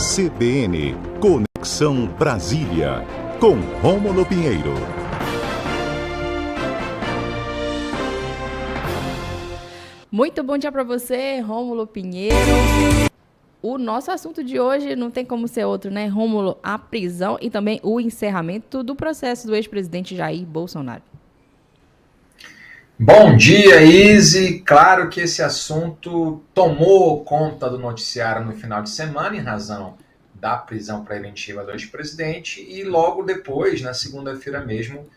CBN Conexão Brasília, com Rômulo Pinheiro. Muito bom dia para você, Rômulo Pinheiro. O nosso assunto de hoje não tem como ser outro, né, Rômulo? A prisão e também o encerramento do processo do ex-presidente Jair Bolsonaro. Bom dia, Izzy. Claro que esse assunto tomou conta do noticiário no final de semana, em razão da prisão preventiva do ex-presidente, e logo depois, na segunda-feira mesmo,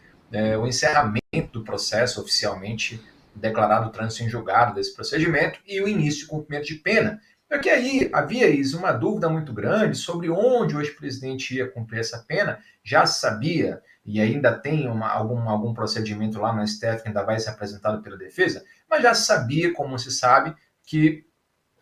o encerramento do processo, oficialmente declarado trânsito em julgado desse procedimento, e o início de cumprimento de pena. Porque aí havia, Izzy, uma dúvida muito grande sobre onde o ex-presidente ia cumprir essa pena. Já se sabia, e ainda tem algum procedimento lá no STF que ainda vai ser apresentado pela defesa, mas já se sabia, como se sabe, que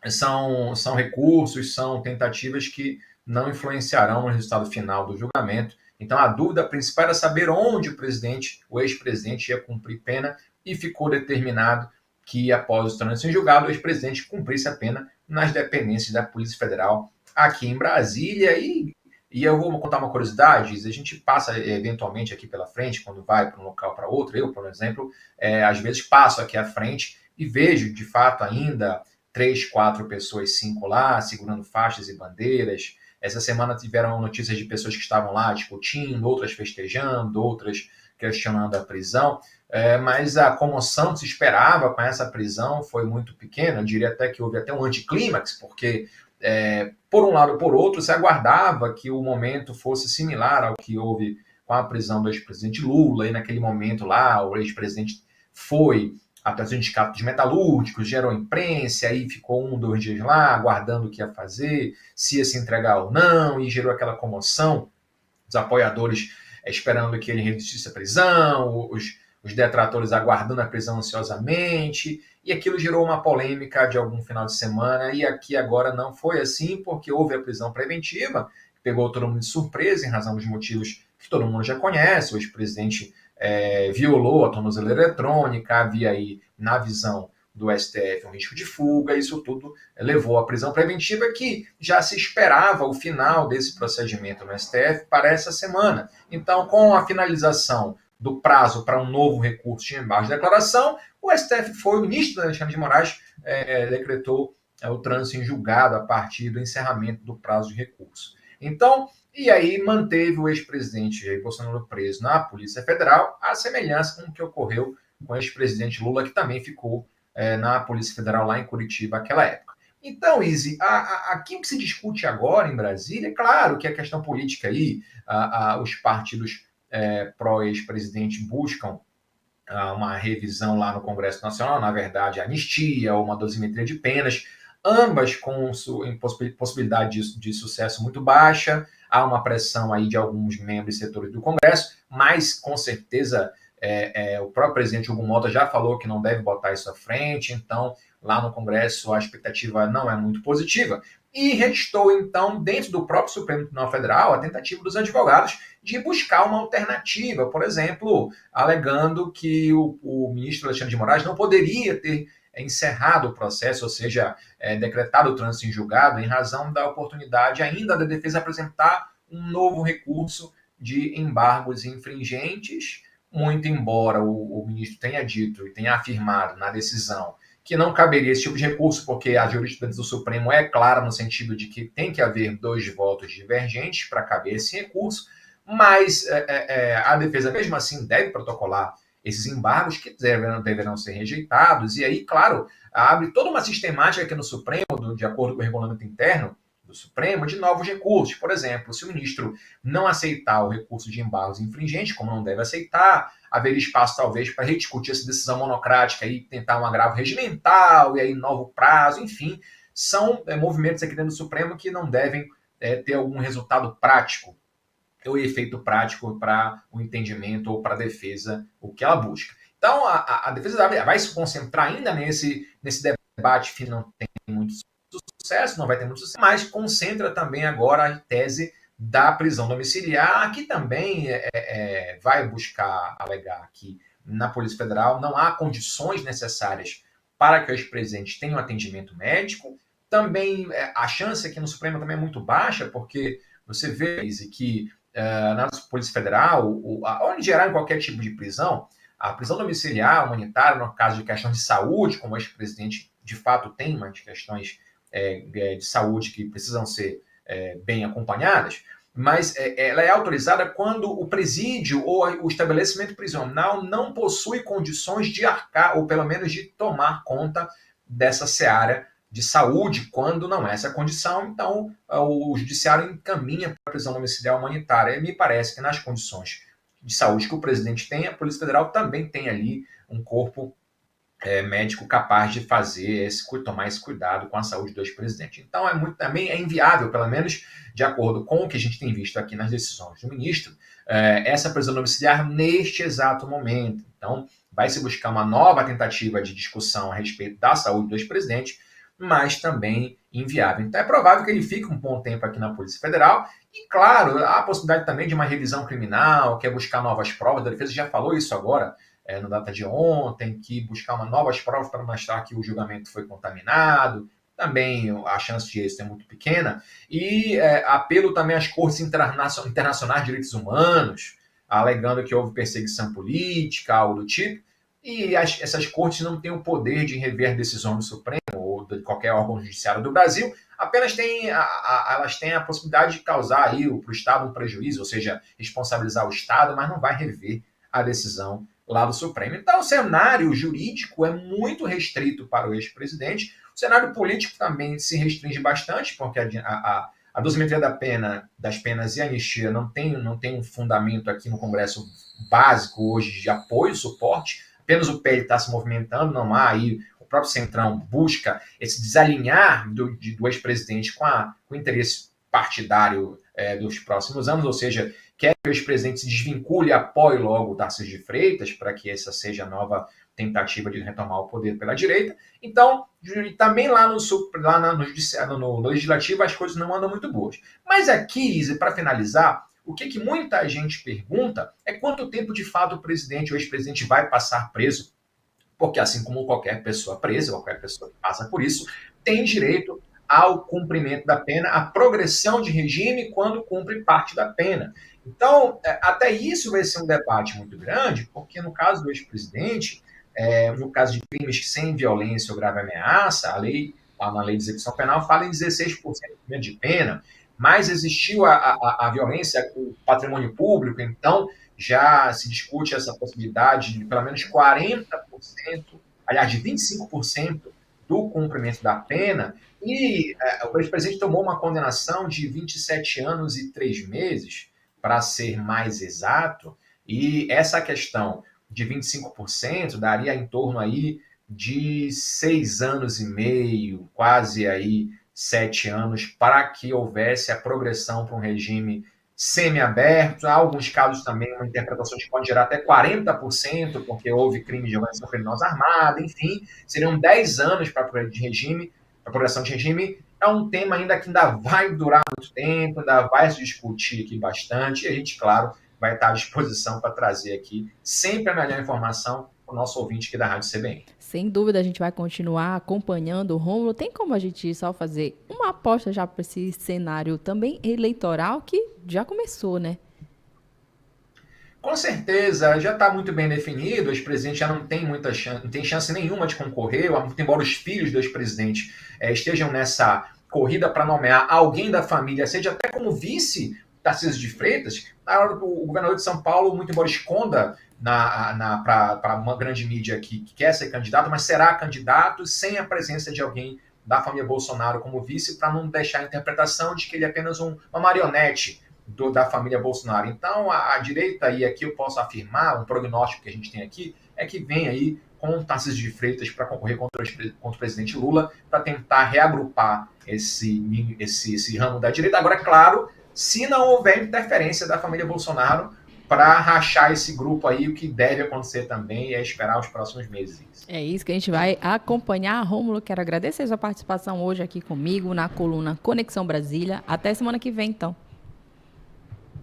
são recursos, são tentativas que não influenciarão no resultado final do julgamento. Então a dúvida principal era saber onde o ex-presidente ia cumprir pena, e ficou determinado que após o trânsito em julgado, o ex-presidente cumprisse a pena nas dependências da Polícia Federal aqui em Brasília. E eu vou contar uma curiosidade: a gente passa eventualmente aqui pela frente, quando vai para um local para outro. Eu, por exemplo, às vezes passo aqui à frente e vejo, de fato, ainda 3, 4 pessoas, 5 lá, segurando faixas e bandeiras. Essa semana tiveram notícias de pessoas que estavam lá discutindo, outras festejando, outras questionando a prisão. Mas a comoção que se esperava com essa prisão foi muito pequena. Eu diria até que houve até um anticlímax, porque por um lado ou por outro, se aguardava que o momento fosse similar ao que houve com a prisão do ex-presidente Lula, e naquele momento lá o ex-presidente foi até o sindicato dos metalúrgicos, gerou imprensa, aí ficou 1, 2 dias lá, aguardando o que ia fazer, se ia se entregar ou não, e gerou aquela comoção, os apoiadores esperando que ele resistisse à prisão, os detratores aguardando a prisão ansiosamente, e aquilo gerou uma polêmica de algum final de semana. E aqui agora não foi assim, porque houve a prisão preventiva, que pegou todo mundo de surpresa, em razão dos motivos que todo mundo já conhece. O ex-presidente violou a tornozeleira eletrônica, havia aí, na visão do STF, um risco de fuga. Isso tudo levou à prisão preventiva, que já se esperava o final desse procedimento no STF para essa semana. Então, com a finalização do prazo para um novo recurso de embargo de declaração, o STF o ministro Alexandre de Moraes decretou o trânsito em julgado a partir do encerramento do prazo de recurso. Então, e aí manteve o ex-presidente Jair Bolsonaro preso na Polícia Federal, a semelhança com o que ocorreu com o ex-presidente Lula, que também ficou na Polícia Federal lá em Curitiba naquela época. Então, Izzy, aqui o que se discute agora em Brasília, é claro que a questão política aí, os partidos pró-ex-presidente buscam uma revisão lá no Congresso Nacional, na verdade, anistia ou uma dosimetria de penas, ambas com possibilidade de sucesso muito baixa. Há uma pressão aí de alguns membros e setores do Congresso, mas com certeza o próprio presidente Hugo Mota já falou que não deve botar isso à frente. Então lá no Congresso a expectativa não é muito positiva. E restou, então, dentro do próprio Supremo Tribunal Federal, a tentativa dos advogados de buscar uma alternativa, por exemplo, alegando que o ministro Alexandre de Moraes não poderia ter encerrado o processo, ou seja, decretado o trânsito em julgado, em razão da oportunidade ainda da defesa apresentar um novo recurso de embargos infringentes, muito embora o ministro tenha dito e tenha afirmado na decisão que não caberia esse tipo de recurso, porque a jurisprudência do Supremo é clara no sentido de que tem que haver 2 votos divergentes para caber esse recurso, mas a defesa, mesmo assim, deve protocolar esses embargos, que deverão ser rejeitados. E aí, claro, abre toda uma sistemática aqui no Supremo, de acordo com o regulamento interno do Supremo, de novos recursos. Por exemplo, se o ministro não aceitar o recurso de embargos infringentes, como não deve aceitar, haver espaço talvez para rediscutir essa decisão monocrática e tentar um agravo regimental, e aí novo prazo, enfim, são movimentos aqui dentro do Supremo que não devem ter algum resultado prático ou efeito prático para o entendimento ou para a defesa, o que ela busca. Então, a defesa vai se concentrar ainda nesse debate que não tem muito sucesso, não vai ter muito sucesso, mas concentra também agora a tese da prisão domiciliar, que também vai buscar alegar que na Polícia Federal não há condições necessárias para que o ex-presidente tenha um atendimento médico, também a chance aqui no Supremo também é muito baixa, porque você vê que na Polícia Federal, ou em geral em qualquer tipo de prisão, a prisão domiciliar humanitária, no caso de questão de saúde, como o ex-presidente de fato tem, mas questões de saúde que precisam ser bem acompanhadas, mas ela é autorizada quando o presídio ou o estabelecimento prisional não possui condições de arcar, ou pelo menos de tomar conta dessa seara de saúde, quando não é essa a condição. Então o judiciário encaminha para a prisão domiciliar humanitária. E me parece que nas condições de saúde que o presidente tem, a Polícia Federal também tem ali um corpo médico capaz de tomar esse cuidado com a saúde do ex-presidente. Então também é inviável, pelo menos de acordo com o que a gente tem visto aqui nas decisões do ministro, essa prisão domiciliar neste exato momento. Então vai se buscar uma nova tentativa de discussão a respeito da saúde do ex-presidente, mas também inviável. Então é provável que ele fique um bom tempo aqui na Polícia Federal, e claro, há a possibilidade também de uma revisão criminal, que é buscar novas provas. A defesa já falou isso agora, na data de ontem, que buscar novas provas para mostrar que o julgamento foi contaminado. Também a chance de êxito é muito pequena. E apelo também às cortes internacionais de direitos humanos, alegando que houve perseguição política, algo do tipo. E essas cortes não têm o poder de rever decisão do Supremo ou de qualquer órgão judiciário do Brasil, apenas elas têm a possibilidade de causar para o Estado um prejuízo, ou seja, responsabilizar o Estado, mas não vai rever a decisão lá do Supremo. Então, o cenário jurídico é muito restrito para o ex-presidente. O cenário político também se restringe bastante, porque a dosimetria das penas e a anistia não tem um fundamento aqui no Congresso básico hoje de apoio, suporte. Apenas o PL está se movimentando, não há aí. O próprio Centrão busca esse desalinhar do ex-presidente com o interesse partidário dos próximos anos, ou seja, quer que o ex-presidente se desvincule e apoie logo o Tarcísio de Freitas, para que essa seja a nova tentativa de retomar o poder pela direita. Então, também lá no Legislativo as coisas não andam muito boas. Mas aqui, Isa, para finalizar, o que muita gente pergunta é quanto tempo de fato o presidente ou ex-presidente vai passar preso, porque assim como qualquer pessoa presa, qualquer pessoa que passa por isso, tem direito ao cumprimento da pena, à progressão de regime quando cumpre parte da pena. Então, até isso vai ser um debate muito grande, porque no caso do ex-presidente, no caso de crimes sem violência ou grave ameaça, lá na lei de execução penal fala em 16% de pena, mas existiu a violência com o patrimônio público, então já se discute essa possibilidade de pelo menos 40%, aliás, de 25% do cumprimento da pena, e o ex-presidente tomou uma condenação de 27 anos e 3 meses, para ser mais exato, e essa questão de 25% daria em torno aí de 6 anos e meio, quase aí 7 anos, para que houvesse a progressão para um regime semi-aberto. Há alguns casos também, uma interpretação que pode gerar até 40%, porque houve crime de organização criminosa armada, enfim, seriam 10 anos para a progressão de regime. É um tema ainda que ainda vai durar muito tempo, ainda vai se discutir aqui bastante, e a gente, claro, vai estar à disposição para trazer aqui sempre a melhor informação para o nosso ouvinte aqui da Rádio CBN. Sem dúvida, a gente vai continuar acompanhando o Rômulo. Tem como a gente só fazer uma aposta já para esse cenário também eleitoral que já começou, né? Com certeza, já está muito bem definido, o ex-presidente já não tem muita chance, não tem chance nenhuma de concorrer, muito embora os filhos do ex-presidente estejam nessa corrida para nomear alguém da família, seja até como vice Tarcísio de Freitas. O governador de São Paulo, muito embora esconda para uma grande mídia que quer ser candidato, mas será candidato sem a presença de alguém da família Bolsonaro como vice, para não deixar a interpretação de que ele é apenas uma marionete da família Bolsonaro. Então, a direita, e aqui eu posso afirmar, um prognóstico que a gente tem aqui, é que vem aí com o Tarcísio de Freitas para concorrer contra o presidente Lula, para tentar reagrupar esse ramo da direita. Agora, claro, se não houver interferência da família Bolsonaro para rachar esse grupo aí, o que deve acontecer também é esperar os próximos meses. É isso que a gente vai acompanhar. Rômulo, quero agradecer a sua participação hoje aqui comigo na coluna Conexão Brasília. Até semana que vem, então.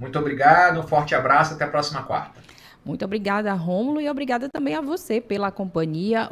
Muito obrigado, um forte abraço, até a próxima quarta. Muito obrigada, Rômulo, e obrigada também a você pela companhia.